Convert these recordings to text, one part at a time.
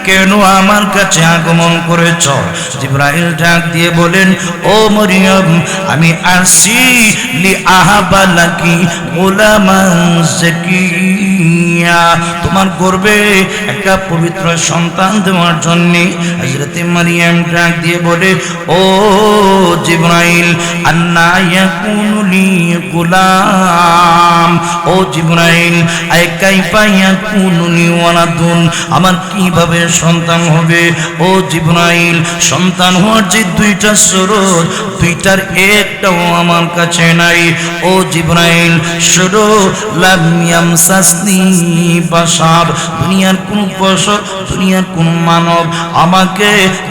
কেন আমার কাছে আগমন করেছ? জিবরাইল ডাক দিয়ে বলেন, ও মরিয়ম, আমি আসছি লি আহাবা লাকি গোলামান যাকিয়া, তোমার গর্ভে একটা পবিত্র সন্তান দেওয়ার জন্য। হযরত মারিয়াম ডাক দিয়ে বলে, ও জিবরাইল, আন্না ইয়াকুনু লি গোলাম, ও জিবরাইল, আই কাইফা ইয়াকুনু লি ওয়ালাদুন, আমার কিভাবে সন্তান হবে? ও জিবরাইল, সন্তান হওয়ার যে দুইটা স্রোত, দুইটার একটাও আমার কাছে নাই। ও জিবরাইল, শুধু লাম ইয়ামসাসনি বাশার, দুনিয়ার কোন বশর, দুনিয়ার কোন মানব আমাকে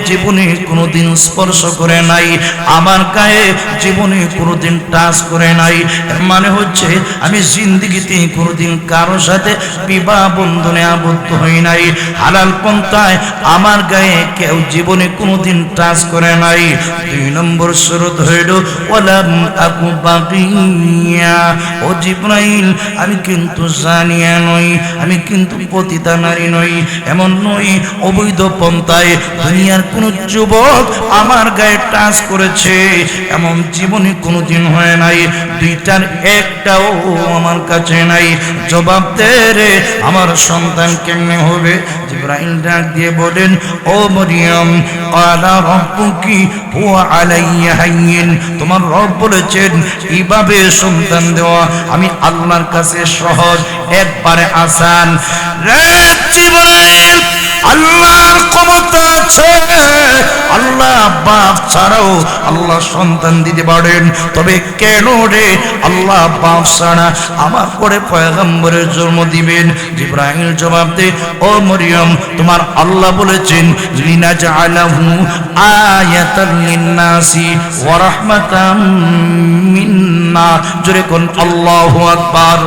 জীবনে কোনোদিন স্পর্শ করে নাই, আমার গায়ে জীবনে কোনোদিন টাচ করে নাই। এর মানে হচ্ছে আমি জিন্দেগিতে কোনোদিন কারো সাথে বিবাহ বন্ধনে আবদ্ধ হই নাই, হালাল পন্থায় আমার গায়ে কেউ জীবনে কোনোদিন টাচ করে নাই। 2 নম্বর শরত হইল ওয়ালাম আকু বাকিয়া, ও জিবরাইল, আমি কিন্তু জানিয়া নই, আমি কিন্তু পতিতা নারী নই, এমন নই অবৈধ পন্থায় দুনিয়ার কোন যুবক আমার গায়ে টাচ করেছে, এমন জীবনে কোনোদিন হয় নাই, দুইটার একটাও আমার কাছে নাই। জবাব দে রে, আমার সন্তান কেমনে হবে? জিবরাইল ডাক দিয়ে বলেন, ও মরিয়ম, ক্বালা রাব্বুকি হুয়া আলাইয়া হাইয়িন, তোমার রব বলেছেন এইভাবে সন্তান দেওয়া আমি আল্লাহর কাছে সহজ, একবারে আসান। রে জিবরাইল, আল্লাহর ক্ষমতা আছে, আল্লাহ বাপ ছাড়াও আল্লাহ সন্তান দিতে পারেন, তবে কেন রে আল্লাহ বাপ ছাড়া আমার পরে পয়গম্বরের জন্ম দিবেন? জিবরাইল জবাব দে, ও মরিয়ম, তোমার আল্লাহ বলেছেন লিনাজআলাহু আয়াতাল লিন্নাসি ওয়া রাহমাতাম মিন্না, জোরে কোন আল্লাহু আকবার।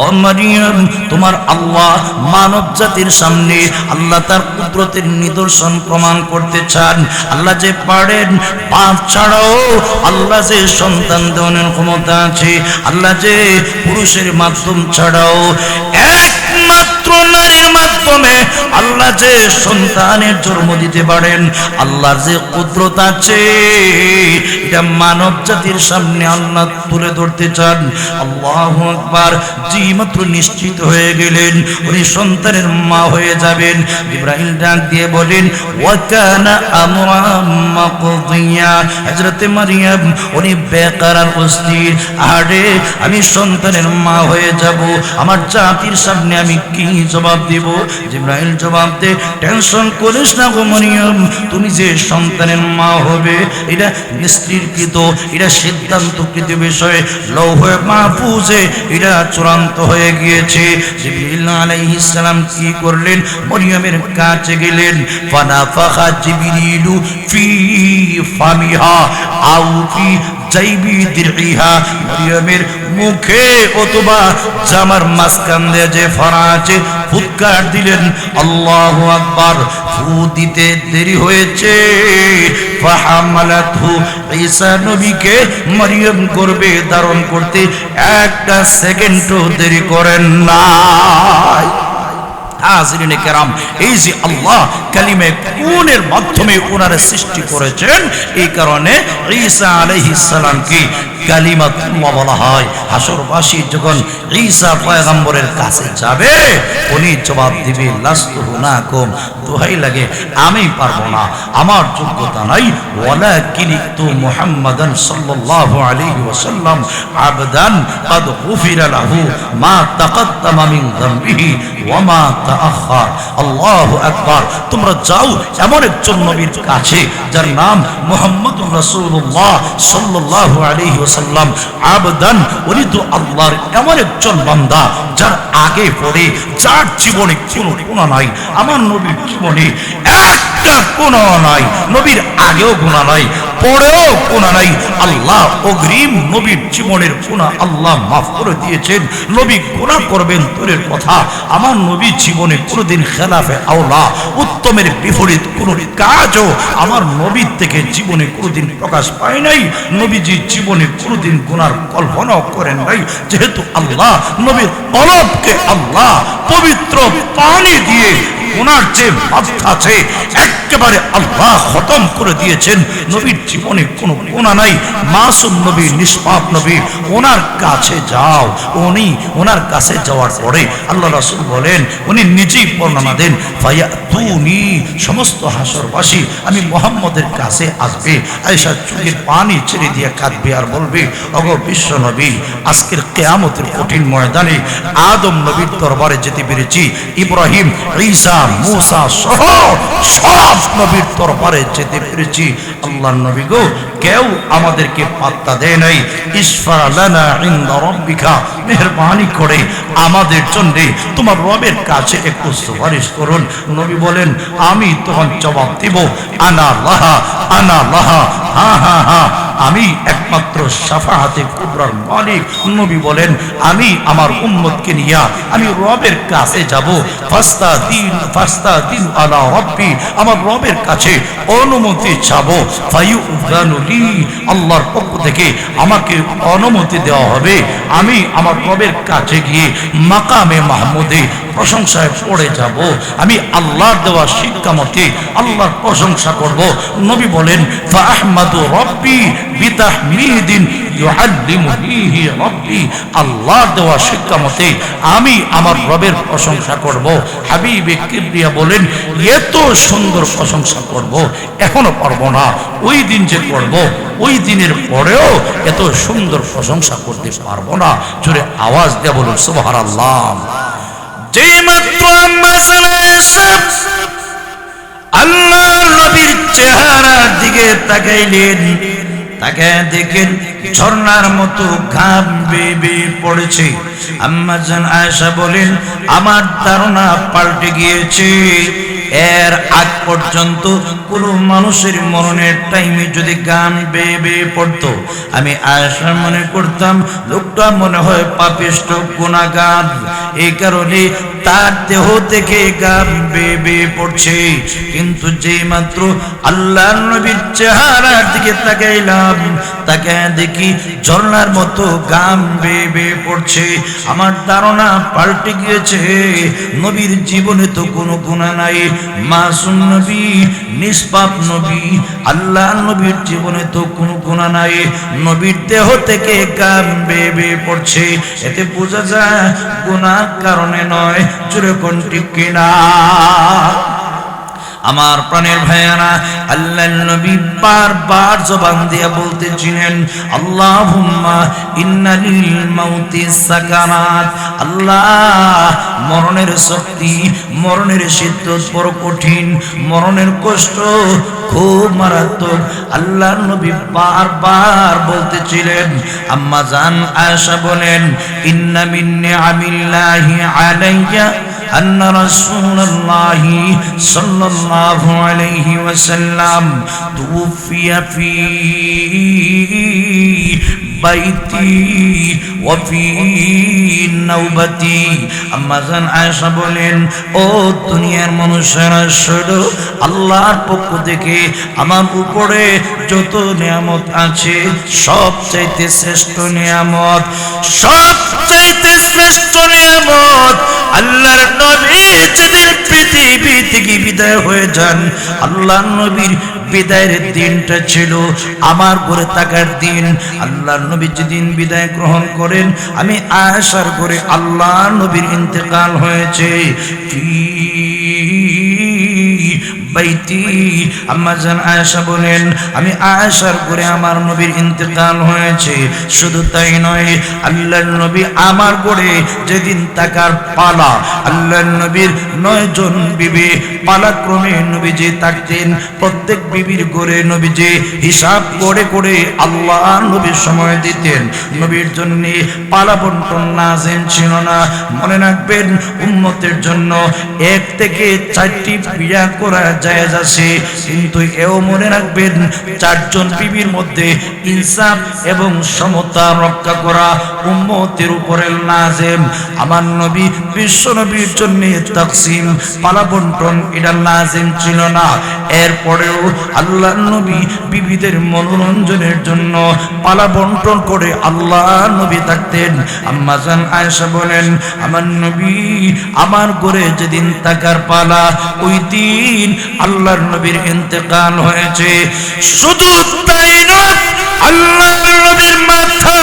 ও মারিয়াম, তোমার আল্লাহ মানব জাতির সামনে আল্লাহ তার কুদরতের নিদর্শন প্রমাণ করতে চান। আল্লাহ যে পারেন, বাপ ছাড়াও আল্লাহ যে সন্তান দেওয়ার ক্ষমতা আছে, আল্লাহ যে পুরুষের মাধ্যম ছাড়াও একমাত্র নারীর মাধ্যমে আল্লাহ যে সন্তানের জন্ম দিতে পারেন, আল্লাহর যে কুদরত আছে এটা মানব জাতির সামনে আল্লাহ তুলে ধরতে চান। আল্লাহু আকবার। মাত্র নিশ্চিত হয়ে গেলেন উনি সন্তানের মা হয়ে যাবেন, ইব্রাহিম ডাক দিয়ে বলেন, ওয়া কানা আমরাম মাকদিয়া, হযরত মারিয়াম উনি বেকার অস্থির, আরে আমি সন্তানের মা হয়ে যাব, আমার জাতির সামনে আমি কি জবাব দেব? জিবরাইল জবাব দে, টেনশন করিস না গো মারিয়াম, তুমি যে সন্তানের মা হবে এটা নিশ্চিতকৃত, এটা সিদ্ধান্তকৃত বিষয়, লৌহে মাহফুজে এটা চূড়ান্ত হয়ে গিয়েছে। জিবরিল আলাইহিস সালাম কি করলেন? মরিয়মের কাছে গেলেন, ফানাফাখা জিবরিলু ফি ফামিহা আও ফি জাইবি দিরইহা, মরিয়মের মুখে অথবা জামার মাঝখান দিয়ে যে ফাড়া আছে ফুৎকার দিলেন। আল্লাহু আকবার। ফু দিতে দেরি হয়েছে, ফাহামালাতহু, ঈসা নবীকে মরিয়ম গর্ভে ধারণ করতে একটা সেকেন্ডও দেরি করেন নাই। হাজিরিনে কেরাম, এই যে আল্লাহ কালিমে কুনের মাধ্যমে ওনারে সৃষ্টি করেছেন, এই কারণে ঈসা আলাইহিস সালামকে কালিমাতুল্লাহ বলা হয়। হাসরবাসী যখন ঈসা পয়গম্বরের কাছে যাবে, উনি জবাব দিবে, লাস্তু হুনাকুম, দোহাই লাগে আমি পারবো না, আমার যোগ্যতা নাই, ওয়ালাকিনতু মুহাম্মাদান সাল্লাল্লাহু আলাইহি ওয়াসাল্লাম আবদান ক্বাদ গুফিরা লাহু মা তাকাদ্দামা মিন যামবিহি ওয়া মা তাআখার। আল্লাহু আকবার। তোমরা যাও এমন একজন নবীর কাছে যার নাম মুহাম্মদুর রাসূলুল্লাহ সাল্লাল্লাহু আলাইহি ওয়াসাল্লাম আবদান, উনি তো আল্লাহর এমন একজন বান্দা যার আগে পড়ে যার জীবনে কোনো গুনাহ নাই, আমার নবীর জীবনে একটা গুনাহ নাই, নবীর আগেও গুনাহ নাই, পরেও গুনাহ নাই। আল্লাহ অগ্রিম নবীর জীবনের গুনাহ আল্লাহ মাফ করে দিয়েছেন। নবী গুনাহ করবেন দূরের কথা, আমার নবী জীবনে কোনোদিন খেলাফে আওলা উত্তমের বিপরীত কোন কাজও আমার নবীর থেকে জীবনে কোনোদিন প্রকাশ পায় নাই। নবীজি জীবনে কোনোদিন গুনার কল্পনাও করেন নাই, যেহেতু আল্লাহ নবীর কলবকে আল্লাহ পবিত্র পানি দিয়ে গুনার যে বাধা আছে একেবারে আল্লাহ খতম করে দিয়েছেন। নবীর জীবনে কোনো গুনাহ নাই, মাসুম নবী, নিষ্পাপ নবী। ওনার কাছে যাও, উনি ওনার কাছে যাওয়ার পরে আল্লাহ রাসূল বলেন, উনি নিজেই বর্ণনা দেন, ফায়াতুনি, সমস্ত হাসরবাসী আমি মুহাম্মদের কাছে আসবে। আয়েশা চোখের পানি ছেড়ে দিয়ে কাঁদবে আর বলবে, ওগো বিশ্ব নবী, আজকের কিয়ামতের কঠিন ময়দানে আদম নবীর দরবারে যেতে পেরেছি, ইব্রাহিম, ঈসা, মূসা সহ সব নবীর দরবারে যেতে পেরেছি। আল্লাহর নবী গো, কেউ আমাদেরকে পাত্তা দেয় নাই। ইসফা লানা ইনদা রাব্বিকা, মেহেরবানি করে আমাদের জন্য তোমার রবের কাছে একটু সুপারিশ করুন। নবী বলেন, আমি তখন জবাব দিব, আনা লাহা, আনা লাহা, হা হা হা, আমি একমাত্র শাফাআতে কুবরার মালিক। নবী বলেন, আমি আমার উম্মতকে নিয়ে আমি রবের কাছে যাব। ফাস্তাদিন আলা রাব্বি, আমার রবের কাছে অনুমতি চাবো। ফায়ুযানু লি, আল্লাহর পক্ষ থেকে আমাকে অনুমতি দেওয়া হবে। আমি আমার রবের কাছে গিয়ে মাকামে মাহমুদে প্রশংসায় পড়ে যাব। আমি আল্লাহর দেওয়া শিক্ষা মতে আল্লাহর প্রশংসা করব। নবী বলেন, ফা আহমাদু রাব্বি বিতাহমিদিন ইউআল্লিমুনিহি রাব্বি, আল্লাহর দেওয়া শিক্ষা মতে আমি আমার রবের প্রশংসা করব। হাবিবে কিবরিয়া বলেন, এত সুন্দর প্রশংসা করব, এখনো পারবো না। ওই দিন যে করব, ওই দিনের পরেও এত সুন্দর প্রশংসা করতে পারবো না। জোরে আওয়াজ দিয়ে বলুন সুবহানাল্লাহ। যেই মাত্র আল্লাহর নবীর চেহারার দিকে তাকাইলেন, তাকে দেখেন ঝর্ণার মতো ঘাম বেয়ে বেয়ে পড়েছে। আম্মা জান আয়েশা বলেন, আমার ধারণা পাল্টে গিয়েছে। এর আগ পর্যন্ত কোনো মানুষের মরণের টাইমে যদি গান বেয়ে বেয়ে পড়তো, আমি আয়েশা মনে করতাম লোকটা মনে হয় পাপিষ্ঠ গুনাহগার, এই কারণে তার দেহ থেকে গান বেয়ে বেয়ে পড়ছে। কিন্তু যেই মাত্র আল্লাহর নবীর চেহারার দিকে তাকাইলাম, তাকে দেখি ঝর্ণার মতো গান বেয়ে বেয়ে পড়ছে। আমার ধারণা পাল্টে গিয়েছে, নবীর জীবনে তো কোনো গুনাহ নাই, মাসুম নবী, নিষ্পাপ নবী, আল্লাহর নবীর জীবনে তো কোনো গুনাহ নাই, নবীর দেহ থেকে গান বেয়ে বেয়ে পড়ছে। এতে বোঝা যায় গুনাহ কারণে নয়। জোরে কোন ঠিক কিনা? আমার প্রাণের ভাইয়ারা, আল্লাহর নবী বারবার জবান দিয়ে বলতেছিলেন, আল্লাহুম্মা ইন্না লিল মাউতি সাকারাত, আল্লাহ মরণের শক্তি, মরণের শিদ্দত বড় কঠিন, মরণের কষ্ট খুব মারাত্মক। আল্লাহর নবী বারবার বলতেছিলেন। আম্মা জান আয়েশা বলেন, ইন্না মিন নিআমিল্লাহি আলাইয়া أن رسول الله صلى الله عليه وسلم توفي في بيتي وفي نوبتي। আম্মা জান আয়েশা বলেন, ও দুনিয়ার মানুষেরা শুনো, আল্লাহর পক্ষ থেকে আমার উপরে যত নিয়ামত আছে সবচাইতে শ্রেষ্ঠ নিয়ামত, সবচাইতে শ্রেষ্ঠ নিয়ামত আল্লাহর নবী যেদিন পৃথিবী থেকে বিদায় হয়ে যান, আল্লাহর নবীর বিদায়ের দিনটা ছিল আমার ঘরে থাকার দিন। আল্লাহর নবী যেদিন বিদায় গ্রহণ করেন, আমি আয়েশার ঘরে আল্লাহর নবীর ইন্তেকাল হয়েছে। বাইতি, আম্মা জান আয়েশা বলেন, আমি আয়েশার ঘরে আমার নবীর ইন্তেকাল হয়েছে। শুধু তাই নয়, আল্লাহর নবী আমার ঘরে যেদিন থাকার পালা, আল্লাহর নবীর 9 জন বিবি পালাক্রমে নবীজি থাকতেন। প্রত্যেক বিবির ঘরে নবীজি হিসাব করে করে আল্লাহ নবীর সময় দিতেন। নবীর জন্য পালা বন্টন নাযিল ছিল না। মনে রাখবেন, উম্মতের জন্য 1 থেকে 4টি বিয়া করা জায়েজ আছে, কিন্তু এও মনে রাখবেন চারজন বিবির মধ্যে ইনসাফ এবং সমতা রক্ষা করা উম্মতের উপরে লাজিম। আমার নবী বিশ্ব নবীর জন্য তাকসিম পালা বন্টন এটা লাজিম ছিল না। এরপরেও আল্লাহর নবী বিবিদের মনোরঞ্জনের জন্য পালা বন্টন করে আল্লাহর নবী থাকতেন। আম্মা জান আয়েশা বলেন, আমার নবী আমার ঘরে যেদিন থাকার পালা ওই দিন আল্লাহর নবীর ইন্তেকাল হয়েছে। শুধু তাই নয়, আল্লাহর নবীর মাথা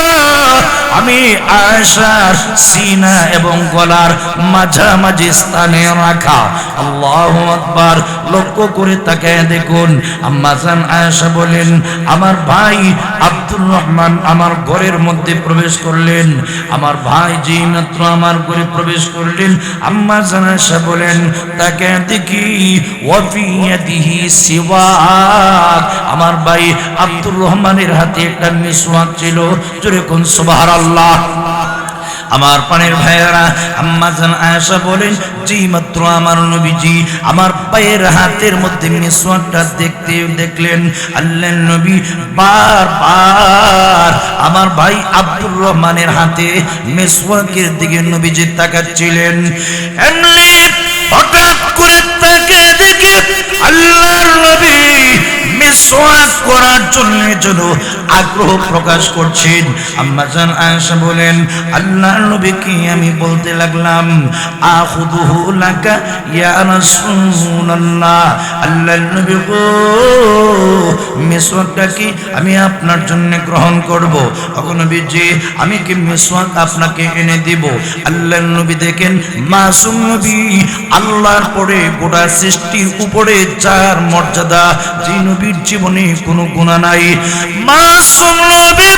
আমি আয়েশার সিনা এবং গলার মাঝামাঝি স্থানে রাখা। আল্লাহু আকবার। লক্ষ্য করে তাকায় দেখুন, আম্মা জান আয়েশা বলেন, আমার ভাই আব্দুর রহমান আমার ঘরের মধ্যে প্রবেশ করলেন। আমার ভাই যেই মাত্র আমার ঘরে প্রবেশ করলেন, আম্মা জান আয়েশা বলেন, তাকায় দেখি ওয়াফি ইয়াদিহি সিওয়াক, আমার ভাই আব্দুর রহমানের হাতে একটা মিসওয়াক ছিল। জোরে কোন সুবহানাল্লাহ। আমার পানের ভাইয়েরা, আম্মা জান আয়েশা বলেন, যেই মাত্র আমার নবীজি আমার পায়ের হাতের মধ্যে মিসওয়াকটা দেখলেন, আল্লাহর নবী বারবার আমার ভাই আব্দুর রহমানের হাতে মিসওয়াকের দিকে নবীজি তাকাচ্ছিলেন। এমনি হঠাৎ করে তাকে দেখে আল্লাহর নবী মিসওয়াক করার জন্য আগ্রহ প্রকাশ করছেন। আম্মা জান আয়েশা বলেন, আল্লাহর নবীকে আমি বলতে লাগলাম, আখুদুহু লাকা ইয়া রাসূলুল্লাহ, আল্লাহর নবী গো, মিসওয়াকটা কি আমি আপনার জন্য গ্রহণ করব? ওগো নবীজি, আমি কি মিসওয়াক আপনাকে এনে দিব? আল্লাহর নবী দেখেন মাসুম নবী, আল্লাহর পরে গোটা সৃষ্টির উপরে যার মর্যাদা, যে নবীর জীবনে কোনো গুনাহ নাই, মাসুম নবী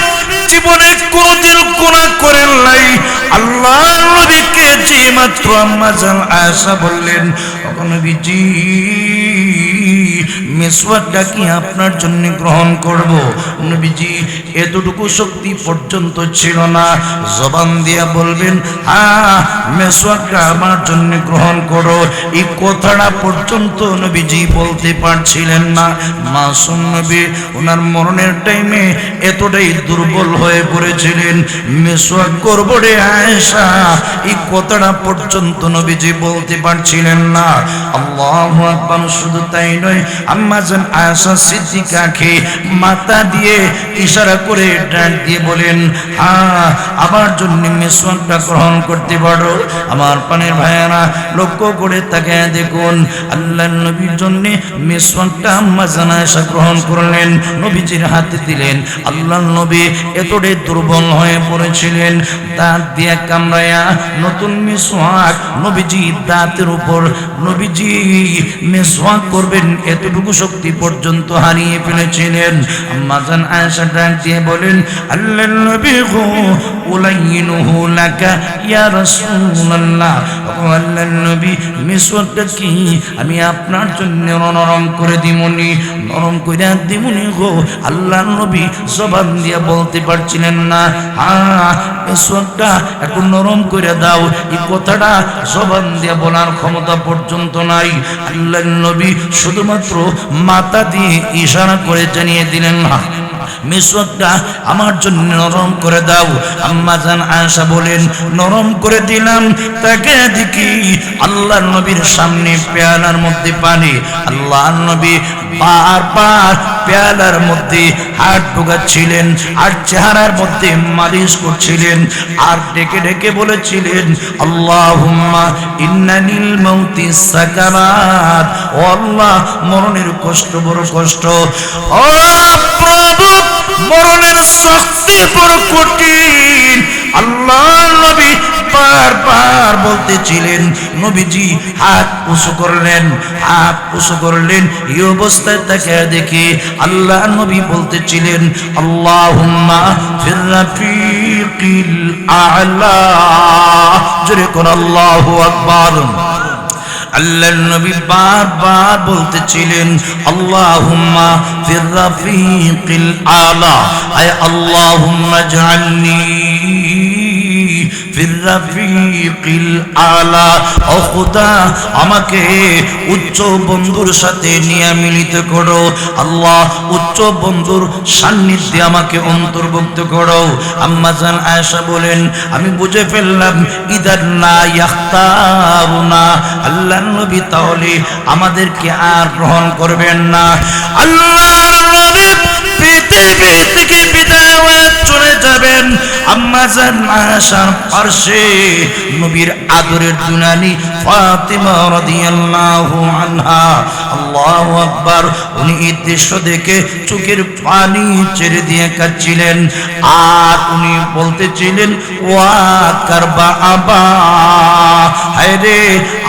জীবনে কোনদিন গুনাহ করেন নাই। আল্লাহর নবীকে যে মাত্র আম্মা জান আয়েশা বললেন, ওগো নবীজি, মিসওয়াকটা কি আপনার জন্য গ্রহণ করব? নবীজি এতটুকু শক্তি পর্যন্ত ছিল না, জবান দিয়া বলবেন, হ্যাঁ মিসওয়াকটা আমার জন্য গ্রহণ করো। এই কথাটা পর্যন্ত নবীজি বলতে পারছিলেন না। মাসুম নবী ওনার মরণের টাইমে এতটাই দুর্বল হয়ে পড়েছিলেন, মিসওয়াক করব রে আয়েশা, এই কথাটা পর্যন্ত নবীজি বলতে পারছিলেন না। আল্লাহু আকবার। শুধু তাই নয়, আম্মা জান আয়েশা সিদ্দিকাকে মাথা দিয়ে ইশারা করে ডাক দিয়ে বলেন, হ্যাঁ আমার জন্য মিসওয়াকটা গ্রহণ করতে পারো। আমার পানের ভাইয়েরা, লক্ষ্য করে তাকায় দেখুন, আল্লাহর নবীর জন্য মিসওয়াকটা আম্মা জান আয়েশা গ্রহণ করলেন, নবীজির হাতে দিলেন। আল্লাহর নবী এতটাই দুর্বল হয়ে পড়েছিলেন, দাঁত দিয়ে কামড়ায়া নতুন মিসওয়াক নবীজি দাঁতের উপর নবীজি মিসওয়াক করবেন এতটুকু শক্তি পর্যন্ত হারিয়ে ফেলেছিলেন। আম্মা জান আয়েশা ডাক দিয়ে বলেন, আল্লাহর নবী গো, উলাইনুহু লাকা ইয়া রাসূলুল্লাহ, আল্লাহর নবী মিসওয়াকটা কি আমি আপনার জন্য নরম করে দিমুনি, নরম করে দিমুনি গো। আল্লাহর নবী জবান দিয়ে বলতে পারছিলেন না, হ্যাঁ মিসওয়াকটা একটু নরম করে দাও, এই কথাটা জবান দিয়ে বলার ক্ষমতা পর্যন্ত নাই। আল্লাহর নবী শুধুমাত্র মাথা দিয়ে ইশারা করে জানিয়ে দিলেন, না মিসওয়াকটা আমার জন্য নরম করে দাও। আম্মা জান আয়েশা বলেন, নরম করে দিলাম। তাকে দেখি আল্লাহর নবীর সামনে পেয়ালার মধ্যে পানি। আল্লাহর নবী বারবার পেয়ালার মধ্যে হাত ঢোকাচ্ছিলেন আর চেহারার মধ্যে মালিশ করছিলেন, আর ডেকে ডেকে বলেছিলেন, আল্লাহুম্মা ইন্নানিল মাউতি সাকারাত, ও আল্লাহ মরণের কষ্ট বড় কষ্ট, ও প্রভু মরণের শাস্তি বড় কঠিন। আল্লাহর নবী বারবার বলতেছিলেন। নবীজি হাত উঁচু করলেন, হাত উঁচু করলেন। এই অবস্থায় তাকে দেখে আল্লাহর নবী বলতেছিলেন, আল্লাহুম্মা ফির রাফিকিল আ'লা, জোরে কোন আল্লাহু আকবার। আল্লাহর নবী বারবার বলতেছিলেন, আল্লাহুম্মা ফির রাফিকিল আ'লা, আয় আল্লাহুম্মা জাআলনি ফির রাফিকিল আলা। ও খোদা, আমাকে উচ্চ বন্ধুর সাথে নিয়ে মিলিত করো। আল্লাহ, উচ্চ বন্ধুর সান্নিধ্যে আমাকে অন্তর্ভুক্ত করো। আম্মা জান আয়েশা বলেন, আমি বুঝে ফেললাম ইদার লা ইয়াখতারুনা, আল্লাহর নবী তাহলে আমাদেরকে আর গ্রহণ করবেন না। আল্লাহর নবী পৃথিবী থেকে বিদায় হয়ে চলে যাবেন। আম্মা জান আয়েশার পাশে নবীর আদরের দুলালি ফাতিমা রাদিয়াল্লাহু আনহা, আল্লাহু আকবার, উনি এই দৃশ্য দেখে চোখের পানি ছেড়ে দিয়ে কাঁদছিলেন। আর উনি বলতেছিলেন, ওয়া কারবা আবা, হায় রে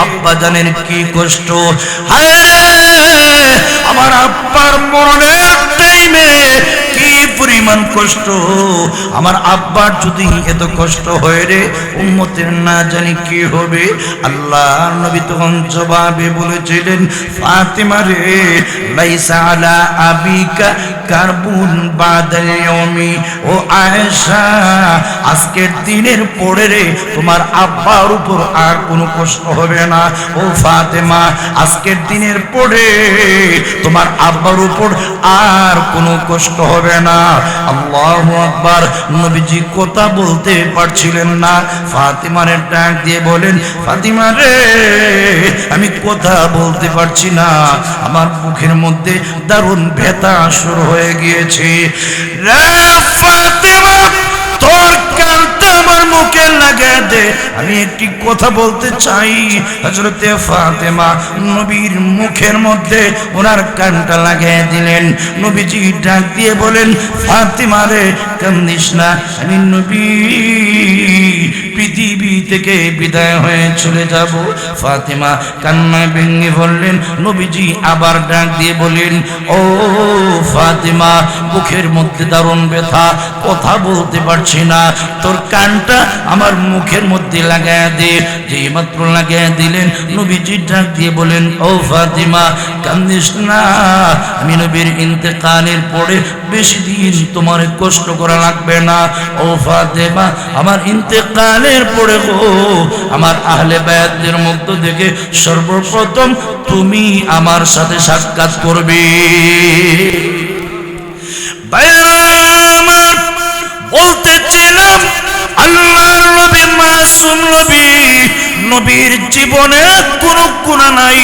আব্বা জানের কি কষ্ট, হায় রে আমার আব্বার মরণের টাইমে কি পরিমাণ কষ্ট, আমার আব্বার যদি এত কষ্ট হয় রে উম্মতের না জানি কি হবে। আল্লাহর নবী তখন জবাবে বলেছিলেন, ফাতিমা রে, লাইসা আলা আবিকা কারবুন বাদাল ইয়াউমি, ও আয়েশা, আজকের দিনের পরে রে তোমার আব্বার উপর আর কোনো কষ্ট হবে না। ও ফাতেমা, আজকের দিনের পরে তোমার আব্বার উপর আর কোনো কষ্ট হবে না। আল্লাহু আকবার। নবীজি কথা বলতে পারছিলেন না। ফাতিমার ডাক দিয়ে বলেন, ফাতিমা রে, আমি কথা বলতে পারছি না, আমার মুখের মধ্যে দারুণ ব্যথা শুরু হয়ে গিয়েছে। রে ফাতিমা, তোর কানটা আমার মুখে লাগিয়ে দে, আমি একটি কথা বলতে চাই। হযরতে ফাতেমা নবীর মুখের মধ্যে ওনার কানটা লাগিয়ে দিলেন। নবীজি ডাক দিয়ে বলেন, ফাতেমা রে, কান্দিস না, আমি নবী পৃথিবী থেকে বিদায় হয়ে চলে যাব। ফাতেমা কান্নায় ভেঙে পড়লেন। নবীজি আবার ডাক দিয়ে বলেন, ও ফাতেমা, মুখের মধ্যে দারুণ ব্যথা, কথা বলতে পারছি না, তোর কানটা আমার মুখের মধ্যে লাগায় দে। যেই মাত্র লাগায় দিলেন, নবীজি ডাক দিয়ে বলেন, ও ফাতেমা, কান্দিস না, আমি নবীর ইন্তেকালের পরে বেশি দিন তোমার কষ্ট করা লাগবে না। ও ফাতেমা, আমার ইন্তেকালের পরে গো, আমার আহলে বায়াতদের মধ্য থেকে সর্বপ্রথম তুমি আমার সাথে সাক্ষাৎ করবে। আমার বলতেছিলাম, আল্লাহর নবী মাসুম নবী, নবীর জীবনে কোনো গুনাহ নাই।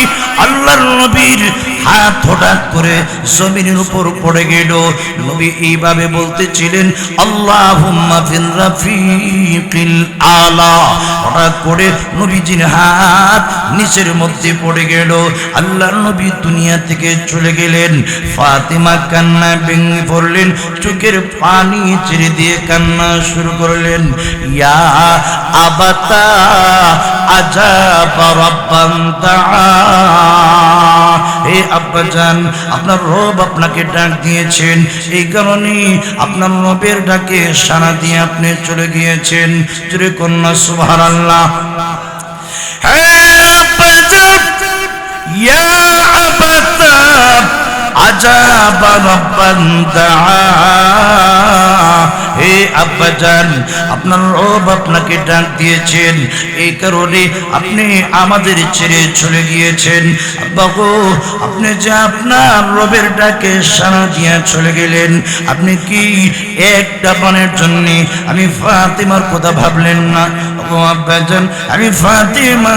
আল্লাহর নবীর হাত হঠাৎ করে জমিনের উপর পড়ে গেল। নবী এইভাবে বলতেছিলেন, আল্লাহুম্মা ফির রাফিকিল আলা। হঠাৎ করে নবীজির হাত নিচের মধ্যে পড়ে গেল। আল্লাহর নবী দুনিয়া থেকে চলে গেলেন। ফাতিমা কান্না ভেঙে পড়লেন, চোখের পানি ছেড়ে দিয়ে কান্না শুরু করলেন। ইয়া আবাতা আজাবা রাব্বান তাআ, হে আব্বাজান, আপনার রব আপনাকে ডাক দিয়েছেন, এই কারণে আপনার রবের ডাকে সাড়া দিয়ে আপনি চলে গিয়েছেন। জোরে কন্যা সুবহানাল্লাহ। হে আব্বাজান, ইয়া আবাতা আজাবা রাব্বান তাআ, হে আব্বাজান, আপনার রব আপনাকে ডাক দিয়েছেন, এই কারণে আপনি আমাদের ছেড়ে চলে গিয়েছেন। আব্বা গো, আপনি যে আপনার রবের ডাকে সাড়া দিয়ে চলে গেলেন, আপনি কি একটা বানের জন্য আমি ফাতিমার কথা ভাবলেন না? ও আব্বাজান, আমি ফাতিমা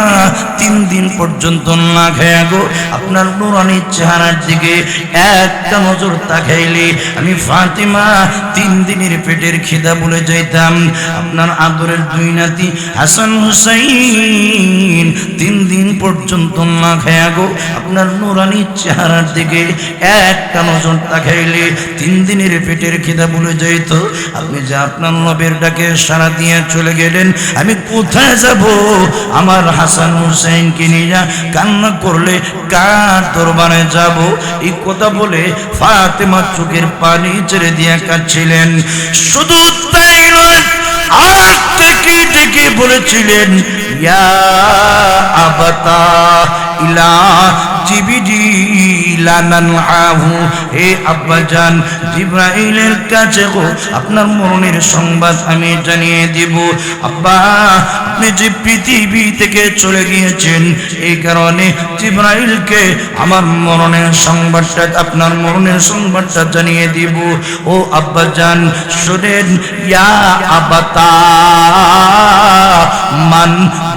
3 দিন পর্যন্ত না খেয়ে গো আপনার নুরানি চেহারার দিকে একটা নজর তাকাইলে আমি ফাতিমা 3 দিনের পেটের খিদা ভুলে যাইতাম। আপনার আদরের 2 নাতি হাসান হুসাইন 3 দিন পর্যন্ত না খেয়ে গো আপনার নুরানি চেহারার দিকে একটা নজর তাকাইলে 3 দিনের পেটের খিদা ভুলে যাইত। আপনি যে আপনার নবের ডাকে সাড়া দিয়ে চলে গেলেন, আমি কোথায় যাব? আমার হাসান হুসাইনকে নিয়ে কান্না করলে কার দরবারে যাব? এই কথা বলে ফাতেমা চোখের পানি ছেড়ে দিয়ে কাঁদছিলেন। শুধু তাই নয়, আর ডেকে ডেকে বলেছিলেন, ইয়া আবাতা ইলা লানানআহু, হে আব্বাজান জিবরাইলের কাছে গো আপনার মরণের সংবাদ আমি জানিয়ে দিব। আব্বা, আপনি যে পৃথিবী থেকে চলে গিয়েছেন, এই কারণে জিবরাইলকে আমার মরণের সংবাদটা, আপনার মরণের সংবাদটা জানিয়ে দিব। ও আব্বাজান শুনেন, ইয়া আবাতা মান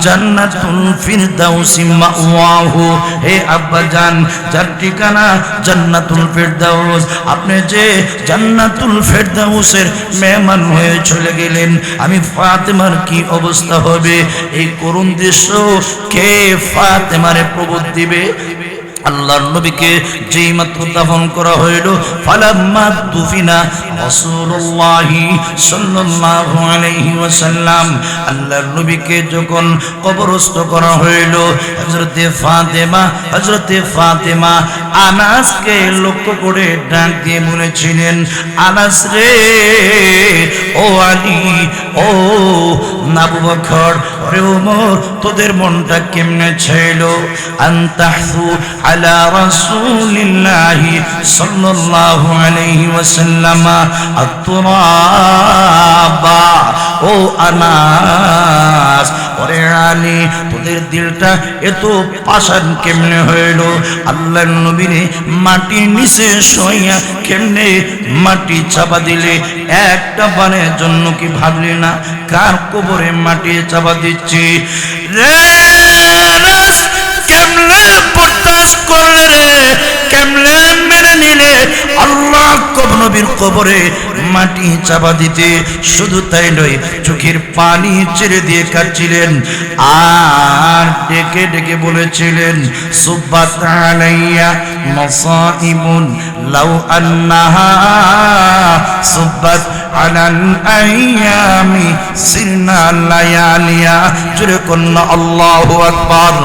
জান্নাতুল ফিরদাউসি মাওয়াহু, হে আব্বাজান যার ঠিকানা জান্নাতুল ফিরদাউস, আপনি যে জান্নাতুল ফিরদাউসের মেহমান হয়ে চলে গেলেন, আমি ফাতেমার কি অবস্থা হবে? এই করুণ দৃশ্য কে ফাতেমারে প্রবোধ দিবে? আল্লাহর নবীকে যেই মাত্র দাফন করা হইল, ফালাম্মা দুফিনা রাসূলুল্লাহ সাল্লাল্লাহু আলাইহি ওয়াসাল্লাম, আল্লাহর নবীকে যখন কবরস্থ করা হইল, হযরতে ফাতেমা আনাসকে লক্ষ্য করে ডাক দিয়ে বলেছিলেন, আনাস রে, ও আলী, ও আবু বকর, রে ওমর, তোদের মনটা কেমনে ছিল? আনতাহসু আলা রাসূলিল্লাহি সাল্লাল্লাহু আলাইহি ওয়াসাল্লাম আত-তুরাবা, ও আনাস, ওরে আলী, তোদের দিলটা এত পাষাণ কেমনে হইল? আল্লাহর নবীরে মাটির নিচে শোয়া কেমনে মাটি চাপা দিলে? একটা বানের জন্য কি ভাবলি না কার কবরে মাটি চাপা দিচ্ছি? রে আনাস, কেমনে বরদাস্ত করলে রে, কেমনে মেনে নিলে আল্লাহ নবীর কবরে মাটি চাপা দিতে? শুধু তাই নয়, চোখের পানি ছেড়ে দিয়ে কাঁদছিলেন আর ডেকে ডেকে বলেছিলেন, সুব্বাত আলাইয়া মাসাইবুন লাউ আন্নাহা সুব্বাত আলাল আইয়ামি সিরনা লায়ালিয়া। জোরে কন্না আল্লাহু আকবার।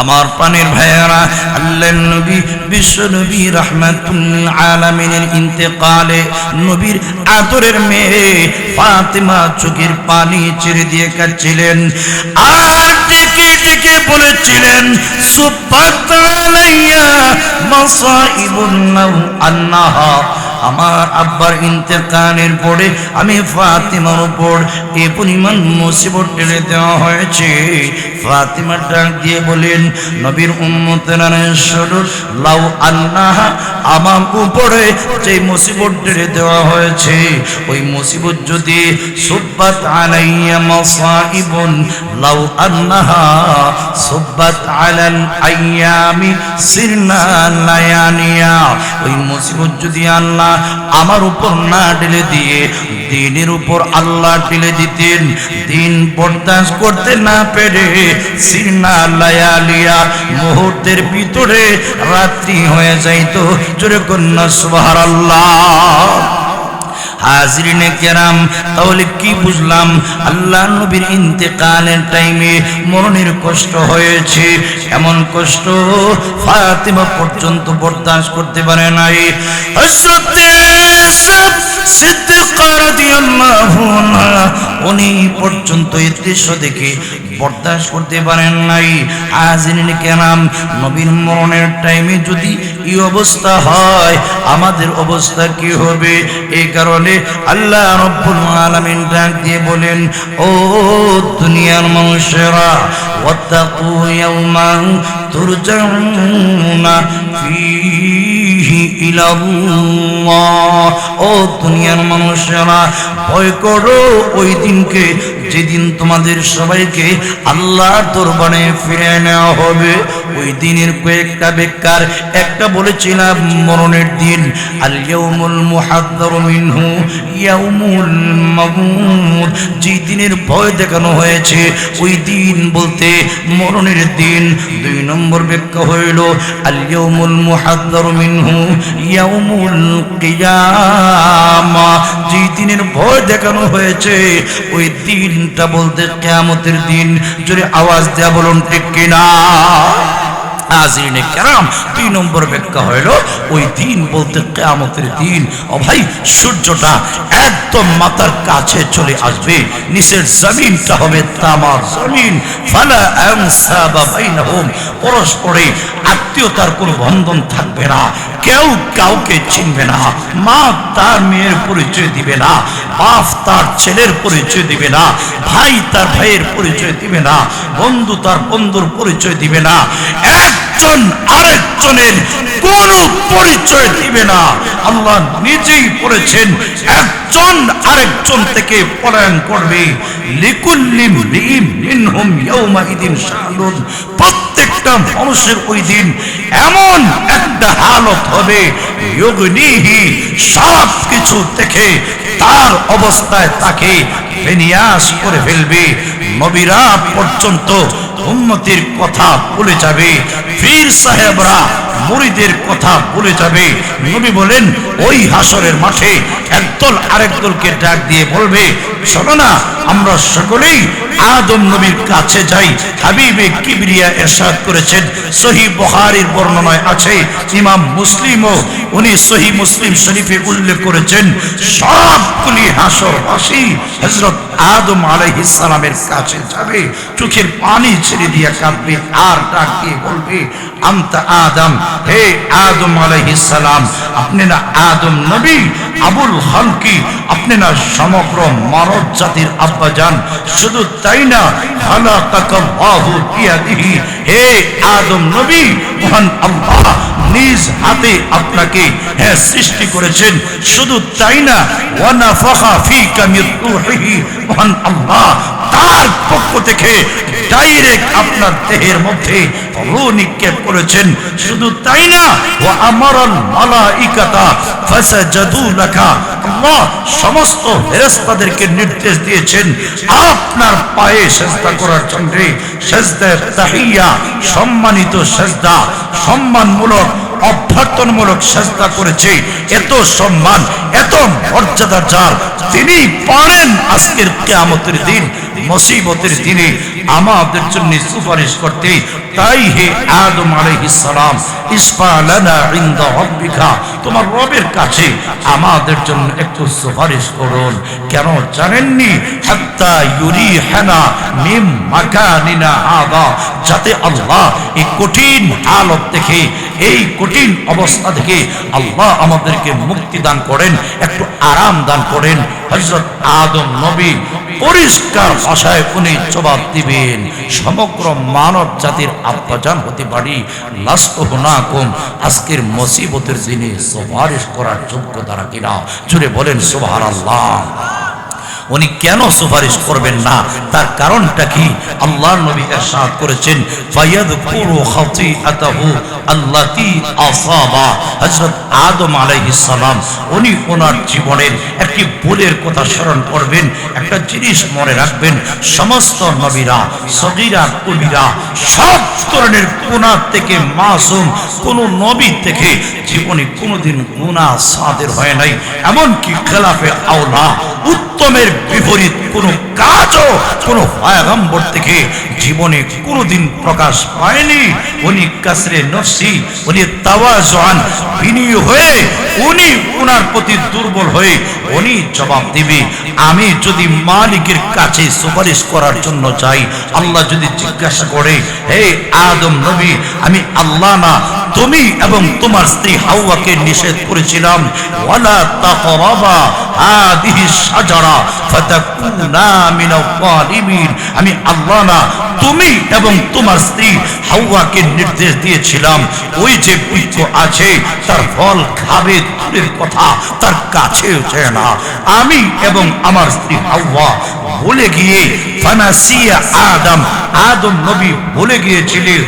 আমার প্রাণের ভাইয়েরা, আল্লাহর নবী বিশ্ব নবী রাহমাতুল আলামিনের ইন্তেকালে নবীর আদরের মেয়ে ফাতেমা চোখের পানি ছেড়ে দিয়ে কাঁদছিলেন আর ডেকে ডেকে বলেছিলেন, সুব্বাত আলাইয়া মাসাইবুন লাউ আন্নাহা, আমার আব্বার ইন্তেকালের পরে আমি ফাতিমার উপর এই পরিমাণ মুসিবত ঢেলে দেওয়া হয়েছে। ফাতিমা ডাক দিয়ে বলেন, নবীর উম্মতেরা শুধু লাউ আন্নাহা, আমার উপরে যে মুসিবত ঢেলে দেওয়া হয়েছে, ওই মুসিবত যদি সুব্বাত আলাইয়া মাসাইবুন লাউ আন্নাহা সুব্বাত আলাল আইয়ামি সিরনা লায়ানিয়া, ওই মুসিবত যদি আল্লাহ আমার উপর না ঢেলে দিয়ে দিনের উপর আল্লাহ ঢেলে দিতেন, দিন বরদাস্ত করতে না পেরে সিরনা লায়ালিয়া, মুহূর্তের ভিতরে রাত্রি হয়ে যাইতো। জোরে কন্না সুবহানাল্লাহ। হাজিরিনে কেরাম, তাহলে কি বুঝলাম? আল্লাহ নবীর ইন্তেকালের টাইমে মরণের কষ্ট হয়েছে, এমন কষ্ট ফাতিমা পর্যন্ত বরদাস্ত করতে পারে নাই। হযরতে সিদ্দিকা রাদিয়াল্লাহু আনহা উনি পর্যন্ত এই দৃশ্য দেখে বরদাস্ত করতে পারেন নাই। হাজিরিনে কেরাম, নবীর মরণের টাইমে যদি এই অবস্থা হয়, আমাদের অবস্থা কি হবে? এই কারণে আল্লাহ রাব্বুল আলামিন ডাক দিয়ে বলেন, ও দুনিয়ার মানুষেরা, ওয়াত্তাকু ইয়াওমান তুরজাউনা ফীহি ইলাল্লাহ, ও দুনিয়ার মানুষেরা, ভয় করো ওই দিনকে যেদিন তোমাদের সবাইকে আল্লাহর দরবারে ফিরে নেওয়া হবে। ওই দিনের কয়েকটা ব্যাখ্যার একটা বলেছিলাম মরণের দিন, আল ইয়াউমুল মুহাদ্দারু মিনহু ইয়াউমুল মাউত, যে দিনের ভয় দেখানো হয়েছে ওই দিন বলতে মরণের দিন। দুই নম্বর ব্যাখ্যা হইল আল ইয়াউমুল মুহাদ্দারু মিনহু ইয়াউমুল কিয়ামা, যে দিনের ভয় দেখানো হয়েছে ওই দিনটা বলতে কিয়ামতের দিন। জোরে আওয়াজ দেয়া বলুন ঠিক কিনা? হাজিরিনে কেরাম, 2 নম্বর ব্যাখ্যা হইল ওই দিন বলতে কিয়ামতের দিন। ও ভাই, সূর্যটা একদম মাথার কাছে চলে আসবে, নিচের জমিনটা হবে তামার জমিন। ফালা আনসাবা বাইনাহুম, পরস্পরে আত্মীয়তার কোনো বন্ধন থাকবে না, কেউ কাউকে চিনবে না, মা তার মেয়ের পরিচয় দিবে না, বাপ তার ছেলের পরিচয় দিবে না, ভাই তার ভাইয়ের পরিচয় দিবে না, বন্ধু তার বন্ধুর পরিচয় দিবে না, একজন আরেকজনের কোন পরিচয় দিবে না। আল্লাহ নিজেই বলেছেন একজন আরেকজন থেকে পলায়ন করবে। লিকুল্লি মরিইম মিনহুম ইয়াউমাইদিন শানুন, প্রত্যেকটা মানুষের ওই দিন এমন একটা হালত হবে, ইউগনিহি, সব কিছু থেকে তার অবস্থায় তাকে বেনিয়াস করে ফেলবে। নবীরা পর্যন্ত উম্মতের কথা ভুলে যাবে, পীর সাহেবরা মুরিদের কথা ভুলে যাবে। নবী বলেন ওই হাসরের মাঠে একদল আরেক দলকে ডাক দিয়ে বলবে, শোনো না, আমরা সকলেই আদম নবীর কাছে যাই। হাবিবে কিবরিয়া ইরশাদ করেছেন, সহিহ বুখারীর বর্ণনায় আছে, ইমাম মুসলিমও উনি সহিহ মুসলিম শরীফে উল্লেখ করেছেন, সবগুলি হাসরবাসী হযরত আদম আলাইহিস সালামের কাছে যাবে, চোখের পানি ছেড়ে দিয়ে কাঁদবে আর ডাক দিয়ে বলবে, আনতা আদম, হে আদম আলাইহিস সালাম, আপনি না আদম নবী, আবুল খালকি, আপনি না সমগ্র মানব জাতির আব্বা জান। শুধু তাই না, খালাকাকাল্লাহু বিয়াদিহি, হে আদম নবী, মহান আল্লাহ নিজ হাতে আপনাকে সৃষ্টি করেছেন। শুধু তাই না, ওয়া নাফাখা ফীকা মির রূহিহি, মহান আল্লাহ তার পক্ষ থেকে ডাইরেক্ট আপনার দেহের মধ্যে রূহ নিক্ষেপ করেছেন। শুধু তাই না, ওয়া আমারাল মালাইকাতা ফাসাজাদু লাকা, আল্লাহ সমস্ত ফেরেশতাদেরকে নির্দেশ দিয়েছেন আপনার পায়ে সিজদা করার জন্য। সিজদা তাহিয়া, সম্মানিত সিজদা, সম্মানমূলক অভ্যর্থনামূলক সিজদা করেছে। এত সম্মান, এত মর্যাদা যার, তিনি পারেন আজকের কিয়ামতের দিন, মুসিবতের দিনে আমাদের জন্য সুপারিশ করতে। তাই হে আদম আলাইহিস সালাম, ইসফা লানা ইনদা রাব্বিকা, তোমার রবের কাছে আমাদের জন্য একটু সুপারিশ করুন। কেন জানেননি? হাত্তা ইউরিহানা মিন মাকানিনা হাদা, যাতে আল্লাহ এই কঠিন হালত থেকে, এই কঠিন অবস্থা থেকে আল্লাহ আমাদেরকে মুক্তি দান করেন, একটু আরাম দান করেন। হযরত আদম নবী পরিষ্কার ভাষায় উনি জবাব দিবেন, সমগ্র মানব জাতির আব্বাজান হতে পারি, লাস্তুহুনাকুম, আজকের মুসিবতের দিনে সুপারিশ করার যোগ্যতা রাখি না। জুড়ে বলেন সুবহানাল্লাহ। উনি কেন সুপারিশ করবেন না? তার কারণটা কি? আল্লাহর নবী ইরশাদ করেছেন, ফায়াযকুরু খাতিআতাহু আল্লাতী আসাবা। হযরত আদম আলাইহিস সালাম উনি ওনার জীবনের একটি ভুলের কথা স্মরণ করবেন। একটা জিনিস মনে রাখবেন, সমস্ত নবীরা সগীরা কবিরা সব ধরনের গুনাহ থেকে মাসুম, কোন নবী থেকে জীবনে কোনোদিন গুনাহ সাদের হয় নাই। এমনকি খেলাফে আওলা, উত্তমের বিপরীত কোন কাজও কোন পয়গম্বর থেকে জীবনে কোনোদিন প্রকাশ পায়নি। উনি কাসরে নফসি, উনি তাওয়াজুআন, বিনয়ী হয়ে, উনি ওনার প্রতি দুর্বল হয়ে উনি জবাব দিবে, আমি যদি মালিকের কাছে সুপারিশ করার জন্য যাই, আল্লাহ যদি জিজ্ঞাসা করে, হে আদম নবী, আমি আল্লাহ না, তুমি এবং তোমার স্ত্রী হাওয়াকে নিষেধ করেছিলাম, ওয়ালা তাকরাবা হাদিহি শাজারা ফাতাকুনা মিনাল যালিমিন, আমি আল্লাহ না, তুমি এবং তোমার স্ত্রী হাওয়াকে নির্দেশ দিয়েছিলাম ওই যে বৃক্ষ আছে তার ফল খাবে দূরের কথা, তার কাছেও যায় না। আমি এবং আমার স্ত্রী হাওয়া বলে গিয়ে, ফানাসিয়া আদম, আদম নবী বলে গিয়েছিলেন।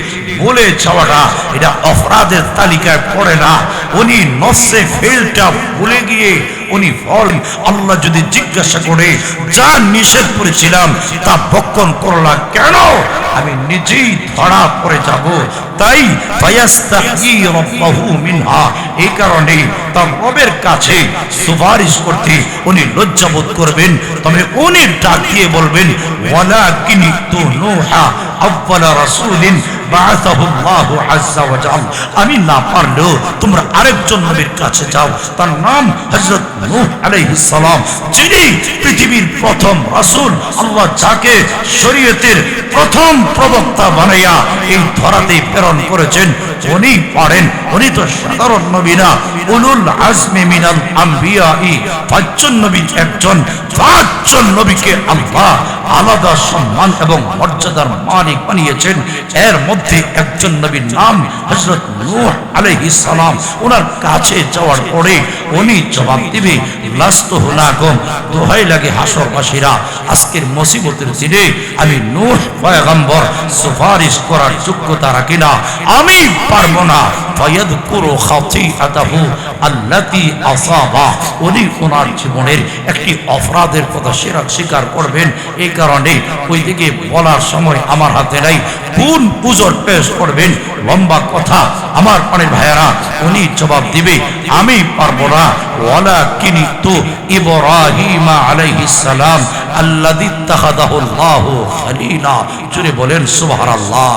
বলে যাওয়াটা এটা অপরাধের তালিকায় পড়ে না। উনি নফসে ফেলটা ভুলে গিয়ে উনি ফল, আল্লাহ যদি জিজ্ঞাসা করে, যা নিষেধ করেছিলাম তা ভক্ষণ করলা কেন, আমি নিজেই ধরা পড়ে যাব। তাই ফায়াস্তাহি রাব্বাহু মিনহা, এই কারণে তার রবের কাছে সুপারিশ করতে উনি লজ্জাবোধ করবেন। তবে উনি ডাক দিয়ে বলবেন, ওয়ালাকিন তু নূহা আউয়ালা রাসূলিন বাআসাহুল্লাহু আযজা ওয়া জাল। আমি না পারলেও তোমরা আরেকজন নবীর কাছে যাও, তার নাম হযরত নূহ আলাইহিস সালাম, যিনি পৃথিবীর প্রথম রাসূল। আল্লাহ যাকে শরীয়তের প্রথম প্রবক্তা বানাইয়া এই ধরাতে প্রেরণ করেছেন, উনি পারেন। উনি তো সাধারণ নবী না, উলুল আজমি মিনাল আম্বিয়াই, পাঁচজন নবী একজন। পাঁচজন নবীকে আল্লাহ আলাদা সম্মান এবং মর্যাদার মালিক বানিয়েছেন। এর মধ্যে একজন নবীর নাম হযরত নূহ আলাইহিস সালাম। ওনার কাছে যাওয়ার পরে উনি জবাব দিবে, লাস্তু হুনাকুম, দোহাই লাগে হাসরবাসীরা, আজকের মুসিবতের দিনে আমি নূহ পয়গম্বর সুপারিশ করার যোগ্যতা রাখি না, আমি পারবো না। ফায়াযকুরু খাতিআতাহু আল্লাতী আসাবা, উনি ওনার জীবনের একটি অপরাধের কথা স্বীকার করবেন। এই কারণে ওই দিকে বলার সময় আমার হাতে নাই, কোন উজর পেশ করবেন, লম্বা কথা। আমার প্রাণের ভাইয়েরা, উনি জবাব দিবে, আমি পারবো না। ওয়ালাকিনতু ইব্রাহিম আলাইহিস সালাম আল্লাযী ইত্তাখাযাহুল্লাহু খলীলা। জোরে বলেন সুবহানাল্লাহ।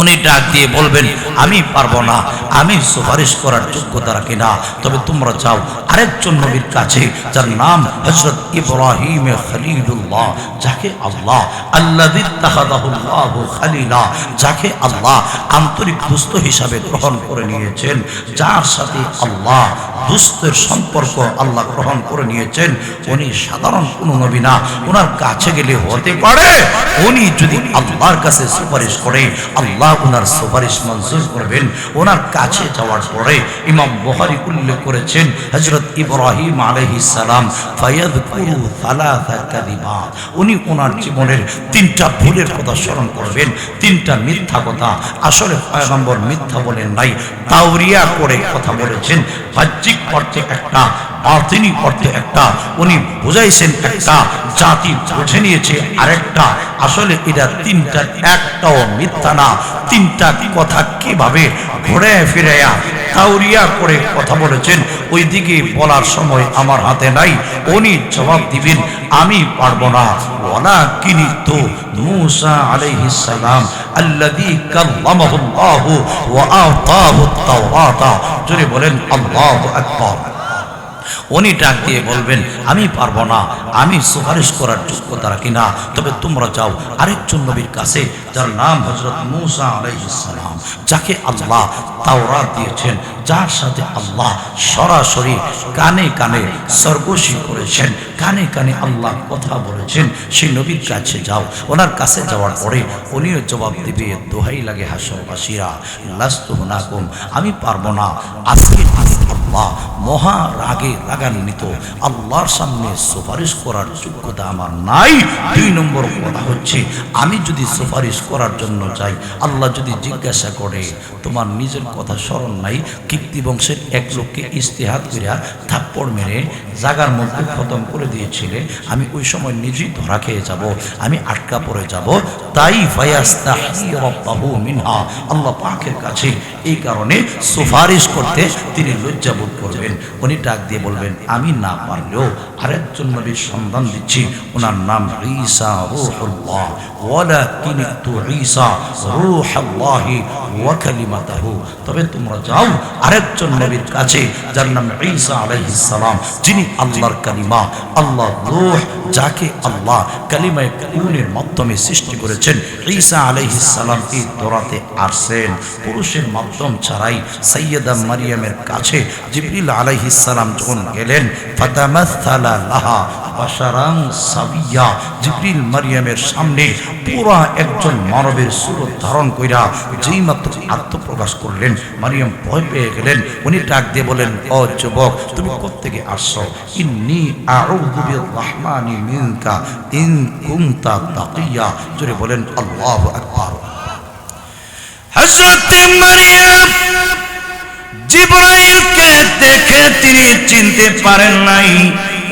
উনি ডাক দিয়ে বলবেন, আমি পারবো না, আমি সুপারিশ করার যোগ্যতা রাখি না, তবে তোমরা যাও আরেকজন নবীর কাছে, যার নাম হযরত ইব্রাহিম খলীলুল্লাহ, যাকে আল্লাহ আল্লাযী ইত্তাখাযাহুল্লাহু খলীলা, যাকে আল্লাহ আন্তরিক দোস্ত হিসাবে গ্রহণ করে নিয়েছেন, যার সাথে আল্লাহ দোস্তের সম্পর্ক আল্লাহ গ্রহণ করে নিয়েছেন। উনি সাধারণ কোনো নবী না, ওনার কাছে গেলে হতে পারে উনি যদি আল্লাহর কাছে সুপারিশ করে আল্লাহ ওনার সুপারিশ মঞ্জুর করবেন। ওনার কাছে যাওয়ার পরে ইমাম বুখারী উল্লেখ করেছেন, হযরত ইব্রাহিম আলাইহিস সালাম ফায়াযকুরু সালাসা কালিমাত, উনি ওনার জীবনের তিনটা ভুলের কথা স্মরণ করবেন, তিনটা মিথ্যা কথা। আসলে পয়গম্বর মিথ্যা বলেন নাই, তাওরিয়া করে কথা বলেছেন। বাহ্যিক অর্থে একটা, বাতিনি অর্থে একটা, উনি বুঝাইছেন একটা, জাতি বুঝে নিয়েছে আরেকটা। আসলে এটা তিনটা, একটাও মিথ্যা না। তিনটা কথা কিভাবে ঘুরে ফিরাইয়া তাওরিয়া করে কথা বলেছেন, ওই দিকে বলার সময় আমার হাতে নাই। উনি জবাব দিবেন, আমি পারবো না। ওয়ালাকিনতু মূসা আলাইহিস সালাম আল্লাযী কাল্লামাহুল্লাহু ওয়া আতাহুত তাওরাতা। জোরে বলেন আল্লাহু আকবার। উনি ডাক দিয়ে বলবেন, আমি পারবো না, আমি সুপারিশ করার যোগ্যতা রাখি না, তবে তোমরা যাও আরেকজন নবীর কাছে, যার নাম হযরত মূসা আলাইহিস সালাম, যাকে আল্লাহ তাওরাত দিয়েছেন, যার সাথে আল্লাহ সরাসরি কানে কানে সরগোশী করেছেন, কানে কানে আল্লাহ কথা বলেছেন। সেই নবীর কাছে যাও। ওনার কাছে যাওয়ার পরে উনিও জবাব দিবে, দোহাই লাগে হাসরবাসীরা, লাস্তু হুনাকুম, আমি পারবো না। আজকে আল্লাহ মহা রাগে রাগান্বিত, আল্লাহর সামনে সুপারিশ করার যোগ্যতা আমার নাই। দুই নম্বর কথা হচ্ছে, আমি যদি সুপারিশ করার জন্য যাই, আল্লাহ যদি জিজ্ঞাসা করে তোমার নিজের কথা স্মরণ নাই, কীর্তি বংশের এক লোককে ইস্তেহাদ করিয়া থাপ্পড় মেরে জাগার মধ্যে খতম করে দিয়েছিলে, আমি ওই সময় নিজেই ধরা খেয়ে যাব, আমি আটকা পড়ে যাব। তাই ফায়াস্তাহি রাব্বাহু মিনহা, আল্লাহ পাকের কাছে এই কারণে সুপারিশ করতে তিনি লজ্জা বোধ করবেন। উনি ডাক দিয়ে বলবেন, আমি না পারলেও আরেকজন নবীর সন্ধান দিচ্ছি, ওনার নাম ঈসা রূহুল্লাহ, ওয়ালাকিনতু ঈসা রূহুল্লাহি ওয়া কালিমাতুহু। তবে তোমরা যাও আরেকজন নবীর কাছে, যার নাম ঈসা আলাইহিস সালাম, যিনি আল্লাহর কালিমা, আল্লাহ রূহ, যাকে আল্লাহ কালিমায়ে কুনের মাধ্যমে সৃষ্টি করেছেন। ঈসা আলাইহিস সালাম এই দরাতে আসেন পুরুষের মাধ্যম ছাড়াই। সাইয়্যিদা মারিয়ামের কাছে জিবরিল আলাইহিস সালাম যখন গেলেন, ফাতামাসসালা লাহা বাশারান সাবিয়্যা, জিবরিল মারিয়ামের সামনে পুরা একজন মানবের সুরত ধারণ কইরা যেই মাত্র আত্মপ্রকাশ করলেন, মারিয়াম ভয় পেয়ে গেলেন। উনি ডাক দিয়ে বলেন, ও যুবক, তুমি কোত্থেকে আসছো? ইন্নী আউযু বির-রাহমানি মিনকা ইন কুনতা তাকিয়া। জোরে বলেন আল্লাহু আকবার। হযরত মারিয়াম জিবরাইলকে দেখে তিনি চিনতে পারেন নাই।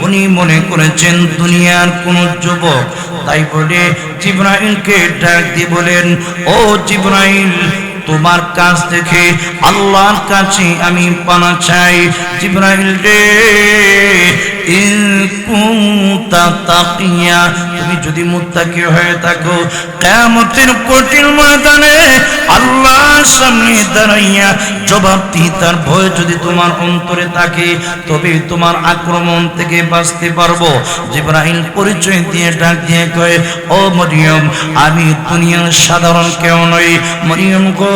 উনি মনে করেছেন দুনিয়ার কোন যুবক, তাই বলে জিবরাইলকে ডাক দিয়ে বলেন, ও জিবরাইল, তোমার কাছ থেকে আল্লাহর কাছে আমি পানা চাই। জিবরাইল রে, ইন কুনতা তাকিয়া, তুমি যদি মুত্তাকি হয়ে থাকো, কিয়ামতের কঠিন ময়দানে আল্লাহর সামনে দাঁড়াইয়া জবাবদিহিতার ভয় যদি তোমার অন্তরে থাকে, তবে তোমার আক্রমণ থেকে বাঁচতে পারবো। জিবরাইল পরিচয় দিয়ে ডাক দিয়ে কয়, ও মরিয়ম, আমি দুনিয়ার সাধারণ কেউ নই। মরিয়ম গো,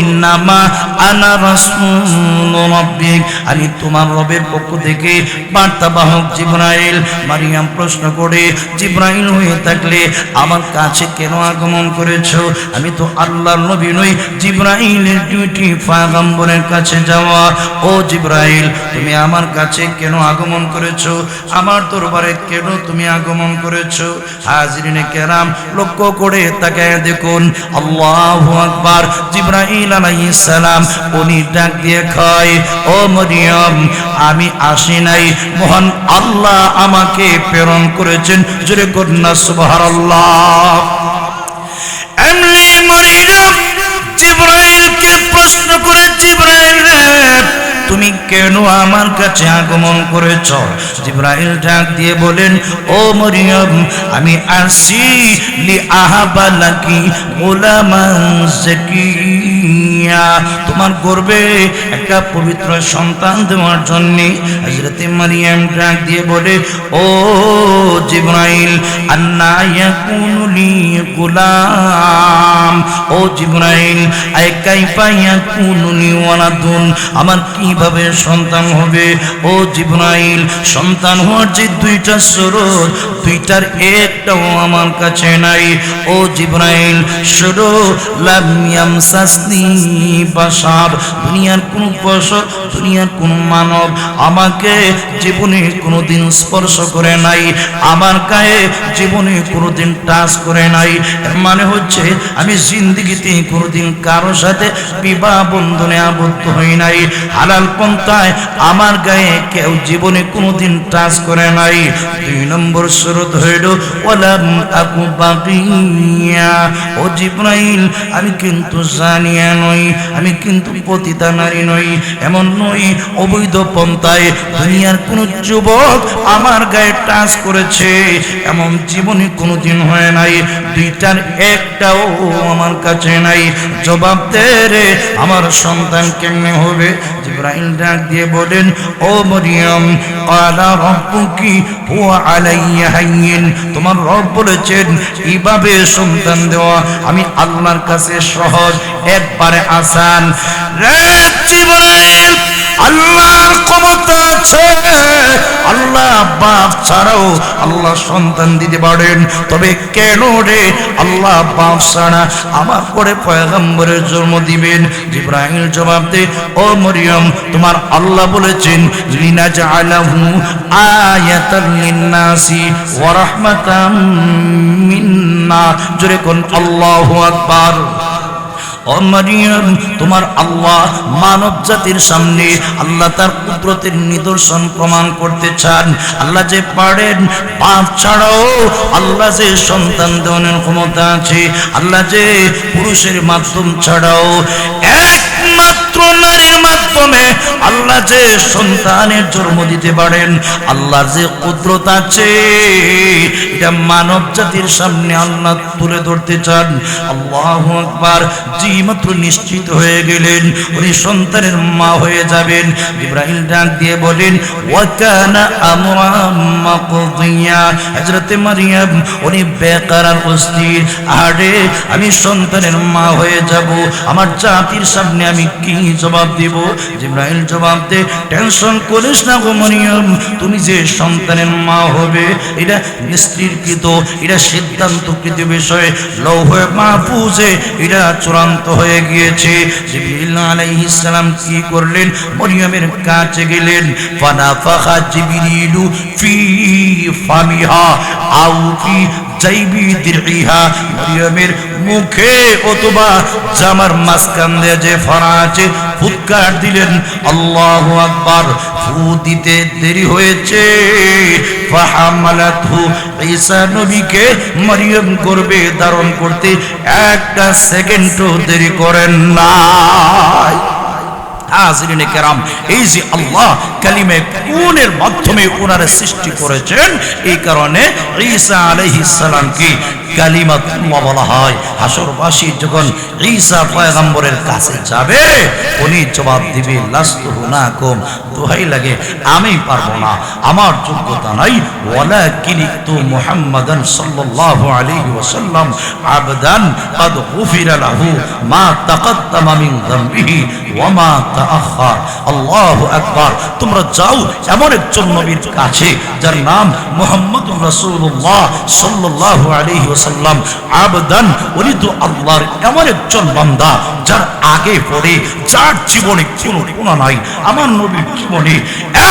ইন্নামা আনা রাসূলু রাব্বিক, আমি তোমার রবের পক্ষ থেকে বার্তাবাহক জিবরাইল। মারিয়াম প্রশ্ন করে, জিবরাইল হয়ে থাকলে আমার কাছে কেন আগমন করেছো? আমি তো আল্লাহর নবী নই। জিবরাইলের ডিউটি পয়গম্বরের কাছে যাওয়া। ও জিবরাইল, তুমি আমার কাছে কেন আগমন করেছো? আমার দরবারে কেন তুমি আগমন করেছো? হাজিরিনে কেরাম, লক্ষ্য করে তাকায় দেখুন, আল্লাহু আকবার। জিবরাইল আলাইহিস সালাম উনি ডাক দিয়ে কয়, ও মরিয়ম, আমি আসি নাই, মহান আল্লাহ আমাকে প্রেরণ করেছেন। জোরে কন্যা সুবহানাল্লাহ। এমনি মরিয়ম জিবরাইলকে প্রশ্ন করে, জিবরাইল রে, তুমি কেন আমার কাছে আগমন করেছ? জিবরাইল ডাক দিয়ে বলেন, ও মরিয়ম, আমি আসি লি আহাবা লাকি গোলামান যাকিয়া, তোমার গর্ভে একটা পবিত্র সন্তান দেওয়ার জন্য। হযরত মারিয়াম ডাক দিয়ে বলে, ও জিবরাইল, আন্না ইয়াকুনু লি গোলাম, ও জিবরাইল, আই কাইফা ইয়াকুনু লি ওয়ালাদুন, আমার কিভাবে সন্তান হবে? ও জিবরাইল, সন্তান হওয়ার যে দুইটা স্রোত, দুইটার একটাও আমার কাছে নাই। ও জিবরাইল, শুধু লাম ইয়ামসাসনি বাশার, দুনিয়ার কোন বশর, দুনিয়ার কোন মানব আমাকে জীবনে কোনোদিন স্পর্শ করে নাই, আমার গায়ে জীবনে কোনোদিন টাচ করে নাই। এর মানে হচ্ছে আমি জিন্দেগিতে কোনোদিন কারো সাথে বিবাহ বন্ধনে আবদ্ধ হই নাই। হালাল পন্থায় আমার গায়ে কেউ জীবনে কোনোদিন টাচ করে নাই। 2 নম্বর শরত হইল ওয়ালাম আকু বাকিয়া, ও জিবরাইল, আমি কিন্তু জানিয়া নই, আমি কিন্তু পতিতা নারী নই, এমন নই অবৈধ পন্থায় দুনিয়ার কোন যুবক আমার গায়ে টাচ করেছে, এমন জীবনে কোনোদিন হয় নাই। দুইটার একটাও আমার কাছে নাই। জবাব দে রে, আমার সন্তান কেমনে হবে? জিবরাইল ডাক দিয়ে বলেন, ও মরিয়ম, ক্বালা রাব্বুকি হুয়া আলাইয়া হাইয়িন, তোমার রব বলেছেন এইভাবে সন্তান দেওয়া আমি আল্লাহর কাছে সহজ, একবারে আসান। রে জিবরাইল, আল্লাহর ক্ষমতা আছে, আল্লাহ বাপ ছাড়াও আল্লাহ সন্তান দিতে পারেন, তবে কেন রে আল্লাহ বাপ ছাড়া আমার পরে পয়গম্বরের জন্ম দিবেন? জিবরাইল জবাব দে, ও মরিয়ম, তোমার আল্লাহ বলেছেন লিনাজআলাহু আয়াতাল লিন্নাসি ওয়া রাহমাতাম মিন্না। জোরে কোন আল্লাহু আকবার। ও মরিয়ম, তোমার আল্লাহ মানব জাতির সামনে আল্লাহ তার কুদরতের নিদর্শন প্রমাণ করতে চান। আল্লাহ যে পারেন, বাপ ছাড়াও আল্লাহ যে সন্তান দেওয়ার ক্ষমতা আছে, আল্লাহ যে পুরুষের মাধ্যম ছাড়াও একমাত্র নারীর মাধ্যমে আল্লাহ যে সন্তানের জন্ম দিতে পারেন, আল্লাহর যে কুদরত আছে, এটা মানব জাতির সামনে আল্লাহ তুলে ধরতে চান। আল্লাহু আকবার। মাত্র নিশ্চিত হয়ে গেলেন উনি সন্তানের মা হয়ে যাবেন, জিবরাইল ডাক দিয়ে বলেন, ওয়া কানা আমরাম মাকদিয়া। হযরত মারিয়াম উনি বেকারার অস্থির, আরে আমি সন্তানের মা হয়ে যাব, আমার জাতির সামনে আমি কি জবাব দেব? জিবরাইল জবাব দে, টেনশন করিস না গো মারিয়াম, তুমি যে সন্তানের মা হবে এটা নিশ্চিতকৃত, এটা সিদ্ধান্তকৃত বিষয়, লৌহে মাহফুজে এটা চূড়ান্ত হয়ে গিয়েছে। জিবরিল আলাইহিস সালাম কি করলেন? মরিয়মের কাছে গেলেন, ফানাফাখা জিবরিলু ফি ফামিহা আও ফি জাইবি দিরইহা, মরিয়মের মুখে অথবা জামার মাঝখান দিয়ে যে ফাড়া আছে ফুৎকার দিলেন। আল্লাহু আকবার। ফু দিতে দেরি হয়েছে, ফাহামালাতহু, ঈসা নবীকে মরিয়ম গর্ভে ধারণ করতে একটা সেকেন্ডও দেরি করেন নাই। হাজিরিনে কেরাম, এই যে আল্লাহ কালিমে কুনের মাধ্যমে ওনারে সৃষ্টি করেছেন, এই কারণে ঈসা আলাইহিস সালামকে কালিমাতুল্লাহ বলা হয়। হাসরবাসী যখন ঈসা পয়গম্বরের কাছে যাবে, উনি জবাব দিবে লাস্তু হুনাকুম, দোহাই লাগে আমি পারবো না, আমার যোগ্যতা নাই। ওয়ালাকিনিতু মুহাম্মাদান সাল্লাল্লাহু আলাইহি ওয়াসাল্লাম আবদান ক্বাদ গুফিরা লাহু মা তাকাদ্দামা মিন যামবিহি ওয়া মা তাআখার। আল্লাহু আকবার। তোমরা যাও এমন একজন নবীর কাছে যার নাম মুহাম্মদুর রাসূলুল্লাহ সাল্লাল্লাহু আলাইহি ওয়াসাল্লাম আবদান, উনি তো আল্লাহর এমন একজন বান্দা যার আগে পড়ে যার জীবনে কোনো গুনাহ নাই। আমার নবীর জীবনে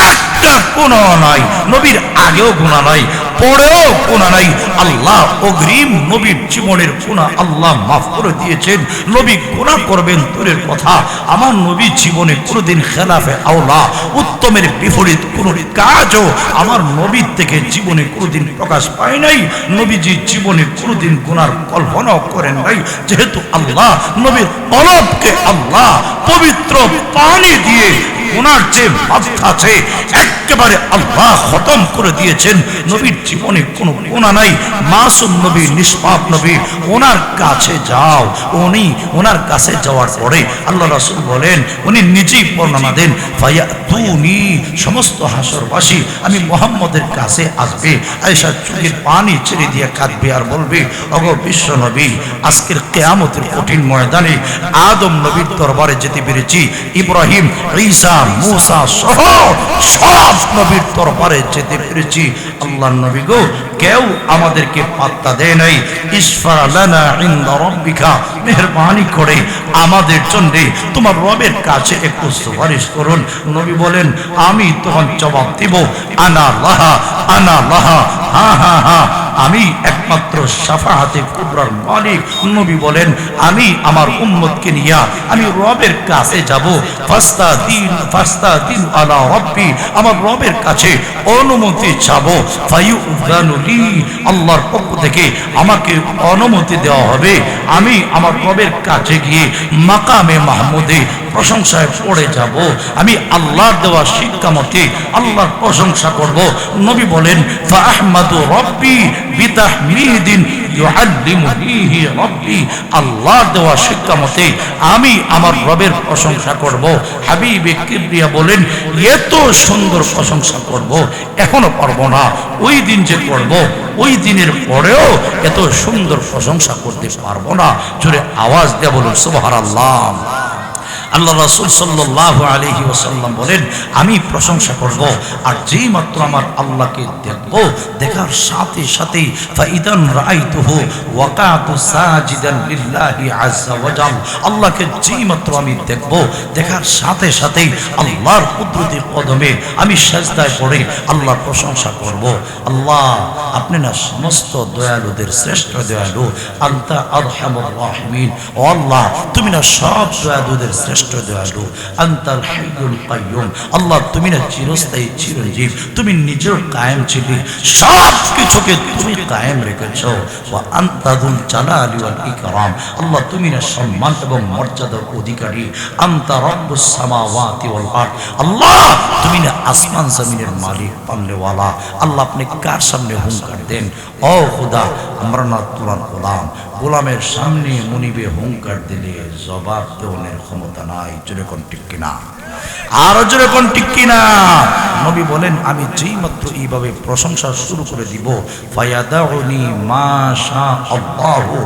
একটা গুনাহ নাই, নবীর আগেও গুনাহ নাই, পরেও গুনাহ নাই। আল্লাহ অগ্রিম নবীর জীবনের গুনাহ আল্লাহ মাফ করে দিয়েছেন। নবী গুনাহ করবেন দূরের কথা, আমার নবী জীবনে কোনোদিন খেলাফে আওলা উত্তমের বিপরীত কোন কাজও আমার নবীর থেকে জীবনে কোনোদিন প্রকাশ পায় নাই। নবীজি জীবনে কোনোদিন গুনার কল্পনাও করেন নাই, যেহেতু আল্লাহ নবীর কলবকে আল্লাহ পবিত্র পানি দিয়ে গুনার যে বাধা আছে একেবারে আল্লাহ খতম করে দিয়েছেন। নবীর জীবনে কোনো গুনাহ নাই, মাসুম নবী, নিষ্পাপ নবী। ওনার কাছে যাও, উনি ওনার কাছে যাওয়ার পরে আল্লাহ রাসূল বলেন, উনি নিজেই বর্ণনা দেন, ফায়াতুনি, সমস্ত হাসরবাসী আমি মুহাম্মদের কাছে আসবে। আয়েশা চোখের পানি ছেড়ে দিয়ে কাঁদবে আর বলবে, ওগো বিশ্ব নবী, আজকের কিয়ামতের কঠিন ময়দানে আদম নবীর দরবারে যেতে পেরেছি, ইব্রাহিম, ঈসা, মুসা সহ সব নবীর দরবারে যেতে পেরেছি। আল্লাহর নবী গো, কেউ আমাদেরকে পাত্তা দেয় নাই। ইসফা লানা ইনদা রাব্বিকা, মেহেরবানি করে আমাদের জন্য তোমার রবের কাছে একটু সুপারিশ করুন। নবী বলেন, আমি তখন জবাব দিব, আনা লাহা, আনা লাহা, হা হা হা, আমি একমাত্র শাফাআতে কুবরার মালিক। নবী বলেন, আমি আমার উম্মতকে নিয়ে আমি রবের কাছে যাব। ফাস্তাদিন আলা রাব্বি, আমার রবের কাছে অনুমতি চাবো। ফায়ুযানু লি, আল্লাহর পক্ষ থেকে আমাকে অনুমতি দেওয়া হবে। আমি আমার রবের কাছে গিয়ে মাকামে মাহমুদে প্রশংসায় পড়ে যাব। আমি আল্লাহর দেওয়া শিক্ষা মতে আল্লাহর প্রশংসা করব। নবী বলেন, ফা আহমাদু রাব্বি বিতাহমিদিন ইউআল্লিমুনিহি রাব্বি, আল্লাহর দেওয়া শিক্ষা মতে আমি আমার রবের প্রশংসা করব। হাবিবে কিবরিয়া বলেন, এত সুন্দর প্রশংসা করব, এখনো পারবো না, ওই দিন যে করব, ওই দিনের পরেও এত সুন্দর প্রশংসা করতে পারবো না। জোরে আওয়াজ দিয়ে বলুন সুবহানাল্লাহ। আল্লাহ রাসূল সাল্লাল্লাহু আলাইহি ওয়াসাল্লাম বলেন, আমি প্রশংসা করব, আর যেই মাত্র আমার আল্লাহকে দেখব, দেখার সাথে সাথেই ফাইদান রাআইতুহু ওয়াকাতু সাজিদান লিল্লাহি আযজা ওয়া জাল, আল্লাহকে যেই মাত্র আমি দেখব, দেখার সাথে সাথেই আল্লাহর কুদরতি কদমে আমি সিজদায় পড়ে আল্লাহর প্রশংসা করব। আল্লাহ, আপনি না সমস্ত দয়ালুদের শ্রেষ্ঠ দয়ালু, আনতা আরহামুর রাহিমিন। ও আল্লাহ, তুমি না সব দয়ালুদের শ্রেষ্ঠ দয়ালু, আনতাল হাইয়ুল কাইয়ুম। আল্লাহ, তুমি না চিরস্থায়ী চিরঞ্জীব, তুমি নিজেও কায়েম ছিলে, সব কিছুকে তুমি কায়েম রেখেছো। ওয়া আনতাদুল জালালি ওয়াল ইকরাম, আল্লাহ তুমি না সম্মান এবং মর্যাদার অধিকারী। আনতা রব্বুস সামাওয়াতি ওয়াল আরদ, আল্লাহ তুমি না আসমান জমিনের মালিক, পালনেওয়ালা। আল্লাহ, আপনি কার সামনে হুঙ্কার দেন? ও খোদা, আমরা না তোমার গোলাম, গোলামের সামনে মুনিবে হুঙ্কার দিলে জবাব দেওয়ার ক্ষমতা নাই। জোরে কোন ঠিক কিনা? আরো জোরে কোন ঠিক কিনা? নবী বলেন, আমি যেই মাত্র এইভাবে প্রশংসা শুরু করে দিব, ফায়াদাউনি মা শা আল্লাহু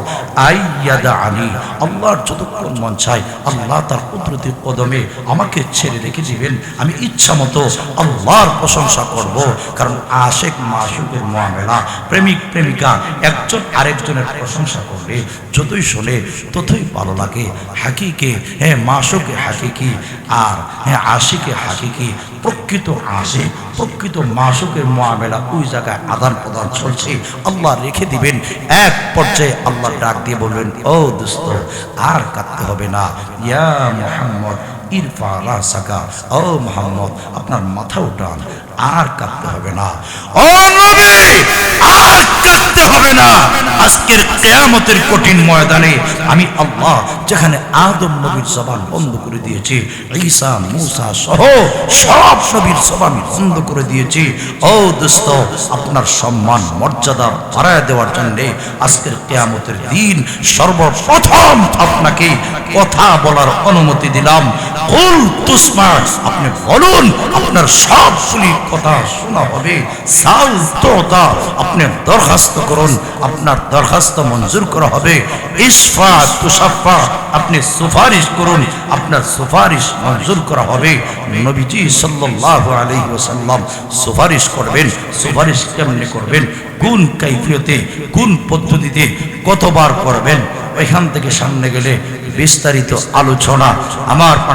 আইয়াদানি, আল্লাহর যতক্ষণ মন চায় আল্লাহ তার কুদরতি কদমে আমাকে ছেড়ে রেখে দিবেন। আমি ইচ্ছা মতো আল্লাহর প্রশংসা করব। কারণ আশিক মাশুকের মুআমেলা, প্রেমিক প্রেমিকা একজন আরেকজনের প্রশংসা করলে যতই শোনে ততই ভালো লাগে। হাকিকে, হ্যাঁ মাশুকে হাকিকি, আর হ্যাঁ আশিকে হাকিকি। প্রকৃত আশিক, প্রকৃত মাশুকের মুআমেলা ওই জায়গায় আদান প্রদান চলছে। আল্লাহ রেখে দিবেন। এক পর্যায়ে আল্লাহ ডাক দিয়ে বলবেন, ও দোস্ত, আর কাঁদতে হবে না। ইয়া মুহাম্মদ ইরফা রাসাকা, ও মুহাম্মদ আপনার মাথা উঠান, আর কাঁদতে হবে না। ও নবী, আর কাঁদতে হবে না। আজকের কিয়ামতের কঠিন ময়দানে আমি আল্লাহ যেখানে আদম নবীর জবান বন্ধ করে দিয়েছি, ঈসা মুসা সহ সব নবীর জবান বন্ধ করে দিয়েছি। ও দোস্ত, আপনার সম্মান মর্যাদা বাড়ায় দেওয়ার জন্য আজকের কিয়ামতের দিন সর্বপ্রথম আপনাকে কথা বলার অনুমতি দিলাম। কুল তুসমা, আপনি বলুন, আপনার সবগুলি কথা শোনা হবে। সাল তোতা, আপনি দরখাস্ত করুন, আপনার দরখাস্ত মঞ্জুর করা হবে। ইশফা তুশাফা, আপনি সুপারিশ করুন, আপনার সুপারিশ মঞ্জুর করা হবে। নবীজি সাল্লাল্লাহু আলাইহি ওয়াসাল্লাম সুপারিশ করবেন। সুপারিশ কেমনে করবেন, কোন কাইফিয়তে, কোন পদ্ধতিতে, কতবার করবেন, এখান থেকে সামনে গেলে বিস্তারিত আলোচনা। আমার প্রাণের